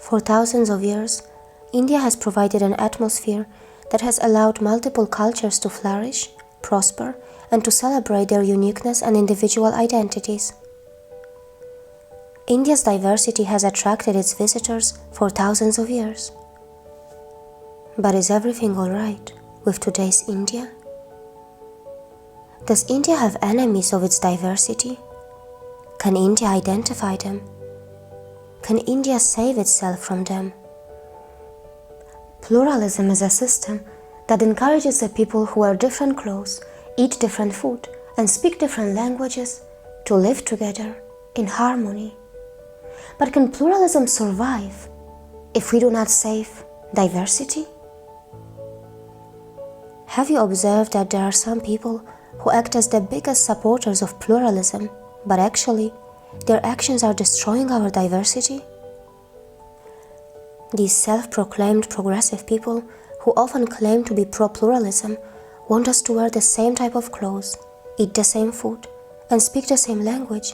For thousands of years, India has provided an atmosphere that has allowed multiple cultures to flourish, prosper, and to celebrate their uniqueness and individual identities. India's diversity has attracted its visitors for thousands of years. But is everything all right with today's India? Does India have enemies of its diversity? Can India identify them? Can India save itself from them? Pluralism is a system that encourages the people who wear different clothes, eat different food, and speak different languages to live together in harmony. But can pluralism survive if we do not save diversity? Have you observed that there are some people who act as the biggest supporters of pluralism, but actually their actions are destroying our diversity? These self-proclaimed progressive people who often claim to be pro-pluralism want us to wear the same type of clothes, eat the same food, and speak the same language,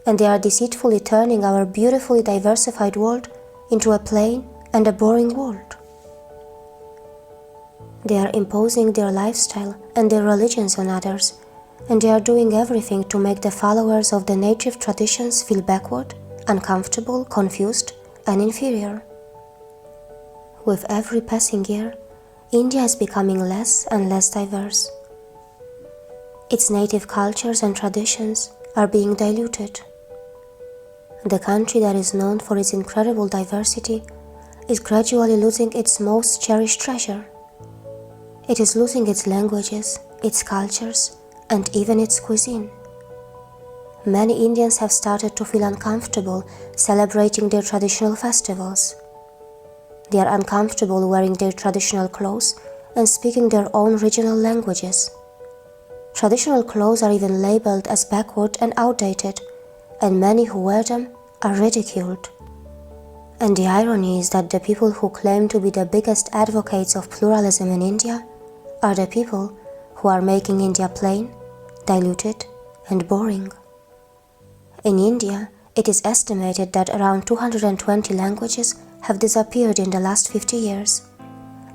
and they are deceitfully turning our beautifully diversified world into a plain and a boring world. They are imposing their lifestyle and their religions on others, and they are doing everything to make the followers of the native traditions feel backward, uncomfortable, confused, and inferior. With every passing year, India is becoming less and less diverse. Its native cultures and traditions are being diluted. The country that is known for its incredible diversity is gradually losing its most cherished treasure. It is losing its languages, its cultures, and even its cuisine. Many Indians have started to feel uncomfortable celebrating their traditional festivals. They are uncomfortable wearing their traditional clothes and speaking their own regional languages. Traditional clothes are even labeled as backward and outdated, and many who wear them are ridiculed. And the irony is that the people who claim to be the biggest advocates of pluralism in India are the people who are making India plain, diluted, and boring. In India, it is estimated that around 220 languages have disappeared in the last 50 years,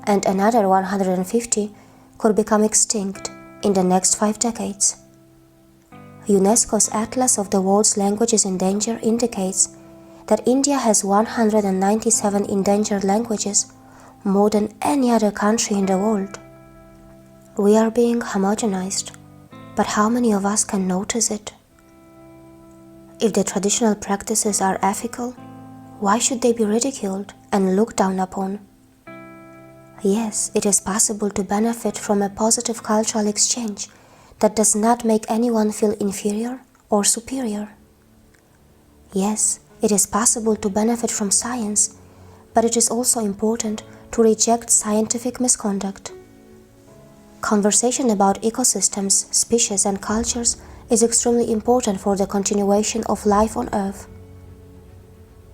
and another 150 could become extinct in the next 5 decades. UNESCO's Atlas of the World's Languages in Danger indicates that India has 197 endangered languages, more than any other country in the world. We are being homogenized, but how many of us can notice it? If the traditional practices are ethical, why should they be ridiculed and looked down upon? Yes, it is possible to benefit from a positive cultural exchange that does not make anyone feel inferior or superior. Yes, it is possible to benefit from science, but it is also important to reject scientific misconduct. Conversation about ecosystems, species, and cultures is extremely important for the continuation of life on Earth.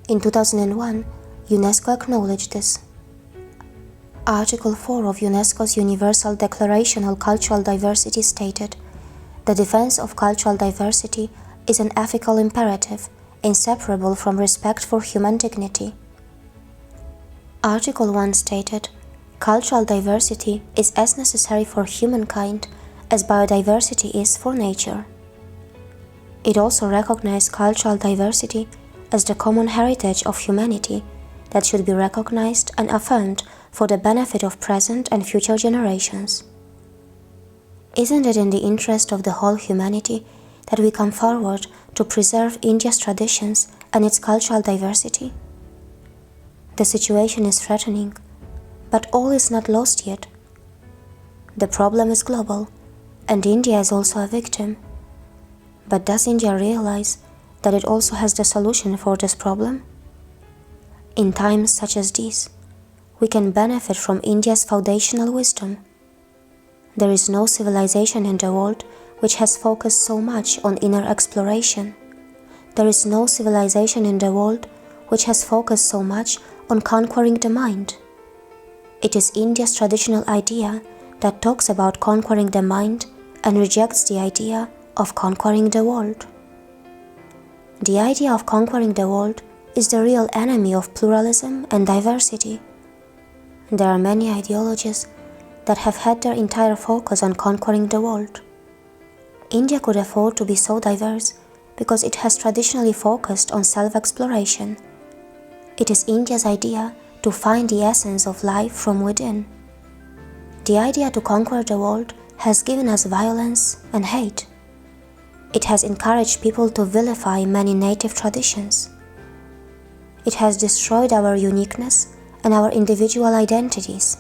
In 2001, UNESCO acknowledged this. Article 4 of UNESCO's Universal Declaration on Cultural Diversity stated, "The defense of cultural diversity is an ethical imperative, inseparable from respect for human dignity." Article 1 stated, "Cultural diversity is as necessary for humankind as biodiversity is for nature." It also recognized cultural diversity as the common heritage of humanity that should be recognized and affirmed for the benefit of present and future generations. Isn't it in the interest of the whole humanity that we come forward to preserve India's traditions and its cultural diversity? The situation is threatening, but all is not lost yet. The problem is global, and India is also a victim. But does India realize that it also has the solution for this problem? In times such as these, we can benefit from India's foundational wisdom. There is no civilization in the world which has focused so much on inner exploration. There is no civilization in the world which has focused so much on conquering the mind. It is India's traditional idea that talks about conquering the mind and rejects the idea of conquering the world. The idea of conquering the world is the real enemy of pluralism and diversity. There are many ideologies that have had their entire focus on conquering the world. India could afford to be so diverse because it has traditionally focused on self-exploration. It is India's idea to find the essence of life from within. The idea to conquer the world has given us violence and hate. It has encouraged people to vilify many native traditions. It has destroyed our uniqueness and our individual identities.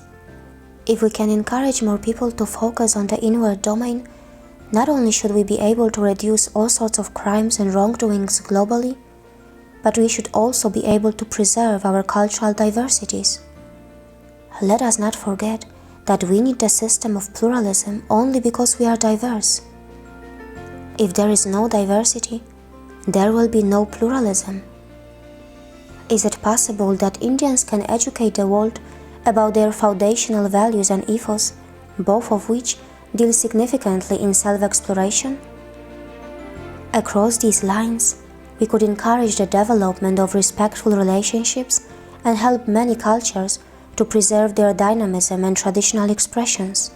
If we can encourage more people to focus on the inward domain, not only should we be able to reduce all sorts of crimes and wrongdoings globally, but we should also be able to preserve our cultural diversities. Let us not forget that we need the system of pluralism only because we are diverse. If there is no diversity, there will be no pluralism. Is it possible that Indians can educate the world about their foundational values and ethos, both of which deal significantly in self-exploration? Across these lines, we could encourage the development of respectful relationships and help many cultures to preserve their dynamism and traditional expressions.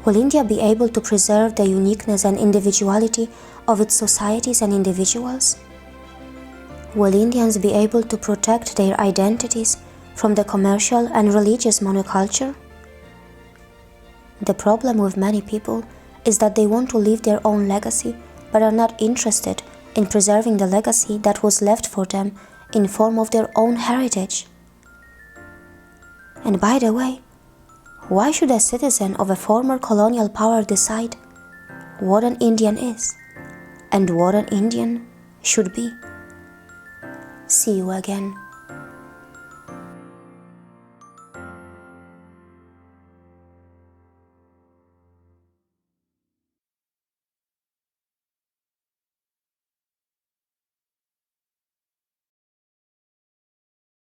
Will India be able to preserve the uniqueness and individuality of its societies and individuals? Will Indians be able to protect their identities from the commercial and religious monoculture? The problem with many people is that they want to leave their own legacy but are not interested in preserving the legacy that was left for them in form of their own heritage. And by the way, why should a citizen of a former colonial power decide what an Indian is and what an Indian should be? See you again.